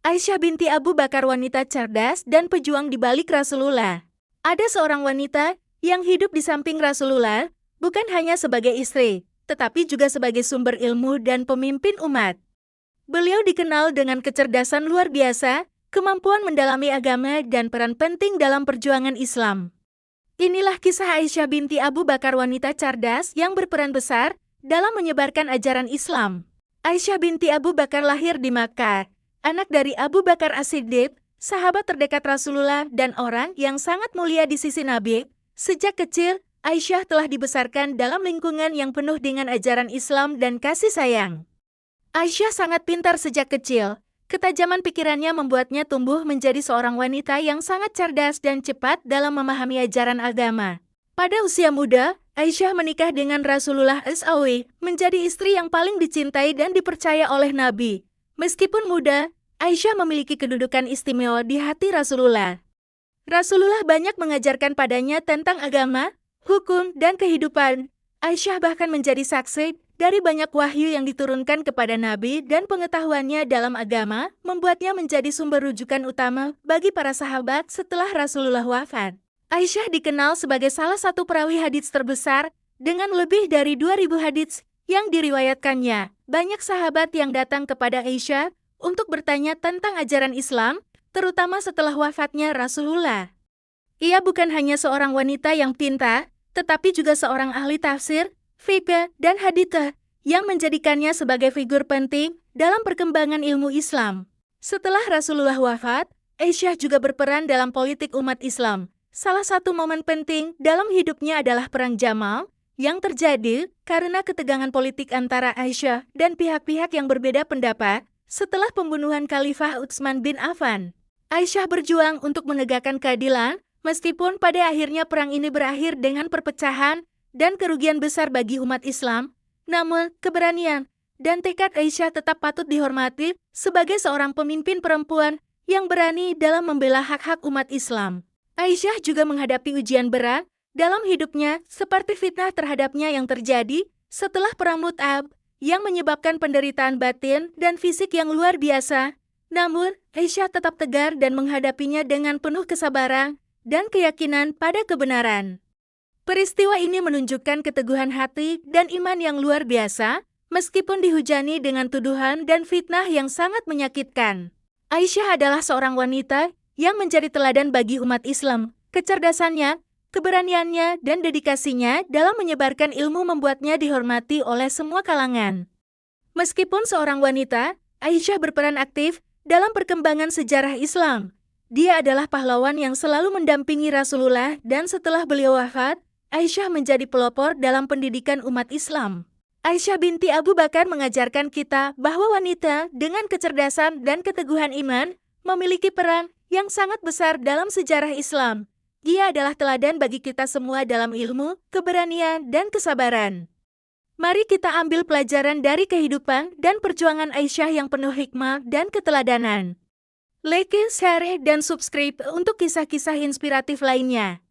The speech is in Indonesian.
Aisyah binti Abu Bakar wanita cerdas dan pejuang di balik Rasulullah. Ada seorang wanita yang hidup di samping Rasulullah, bukan hanya sebagai istri, tetapi juga sebagai sumber ilmu dan pemimpin umat. Beliau dikenal dengan kecerdasan luar biasa, kemampuan mendalami agama dan peran penting dalam perjuangan Islam. Inilah kisah Aisyah binti Abu Bakar wanita cerdas yang berperan besar dalam menyebarkan ajaran Islam. Aisyah binti Abu Bakar lahir di Makkah, anak dari Abu Bakar As-Siddiq, sahabat terdekat Rasulullah dan orang yang sangat mulia di sisi Nabi. Sejak kecil, Aisyah telah dibesarkan dalam lingkungan yang penuh dengan ajaran Islam dan kasih sayang. Aisyah sangat pintar sejak kecil. Ketajaman pikirannya membuatnya tumbuh menjadi seorang wanita yang sangat cerdas dan cepat dalam memahami ajaran agama. Pada usia muda, Aisyah menikah dengan Rasulullah SAW, menjadi istri yang paling dicintai dan dipercaya oleh Nabi. Meskipun muda, Aisyah memiliki kedudukan istimewa di hati Rasulullah. Rasulullah banyak mengajarkan padanya tentang agama, hukum, dan kehidupan. Aisyah bahkan menjadi saksi dari banyak wahyu yang diturunkan kepada Nabi, dan pengetahuannya dalam agama membuatnya menjadi sumber rujukan utama bagi para sahabat setelah Rasulullah wafat. Aisyah dikenal sebagai salah satu perawi hadits terbesar dengan lebih dari 2.000 hadits yang diriwayatkannya. Banyak sahabat yang datang kepada Aisyah untuk bertanya tentang ajaran Islam, terutama setelah wafatnya Rasulullah. Ia bukan hanya seorang wanita yang pintar, tetapi juga seorang ahli tafsir, fikih, dan hadits yang menjadikannya sebagai figur penting dalam perkembangan ilmu Islam. Setelah Rasulullah wafat, Aisyah juga berperan dalam politik umat Islam. Salah satu momen penting dalam hidupnya adalah Perang Jamal, yang terjadi karena ketegangan politik antara Aisyah dan pihak-pihak yang berbeda pendapat setelah pembunuhan Khalifah Utsman bin Affan. Aisyah berjuang untuk menegakkan keadilan, meskipun pada akhirnya perang ini berakhir dengan perpecahan dan kerugian besar bagi umat Islam. Namun, keberanian dan tekad Aisyah tetap patut dihormati sebagai seorang pemimpin perempuan yang berani dalam membela hak-hak umat Islam. Aisyah juga menghadapi ujian berat dalam hidupnya, seperti fitnah terhadapnya yang terjadi setelah Perang Mut'ab, yang menyebabkan penderitaan batin dan fisik yang luar biasa. Namun, Aisyah tetap tegar dan menghadapinya dengan penuh kesabaran dan keyakinan pada kebenaran. Peristiwa ini menunjukkan keteguhan hati dan iman yang luar biasa, meskipun dihujani dengan tuduhan dan fitnah yang sangat menyakitkan. Aisyah adalah seorang wanita yang menjadi teladan bagi umat Islam. Kecerdasannya, keberaniannya, dan dedikasinya dalam menyebarkan ilmu membuatnya dihormati oleh semua kalangan. Meskipun seorang wanita, Aisyah berperan aktif dalam perkembangan sejarah Islam. Dia adalah pahlawan yang selalu mendampingi Rasulullah, dan setelah beliau wafat, Aisyah menjadi pelopor dalam pendidikan umat Islam. Aisyah binti Abu Bakar mengajarkan kita bahwa wanita dengan kecerdasan dan keteguhan iman memiliki peran yang sangat besar dalam sejarah Islam. Dia adalah teladan bagi kita semua dalam ilmu, keberanian, dan kesabaran. Mari kita ambil pelajaran dari kehidupan dan perjuangan Aisyah yang penuh hikmah dan keteladanan. Like, share, dan subscribe untuk kisah-kisah inspiratif lainnya.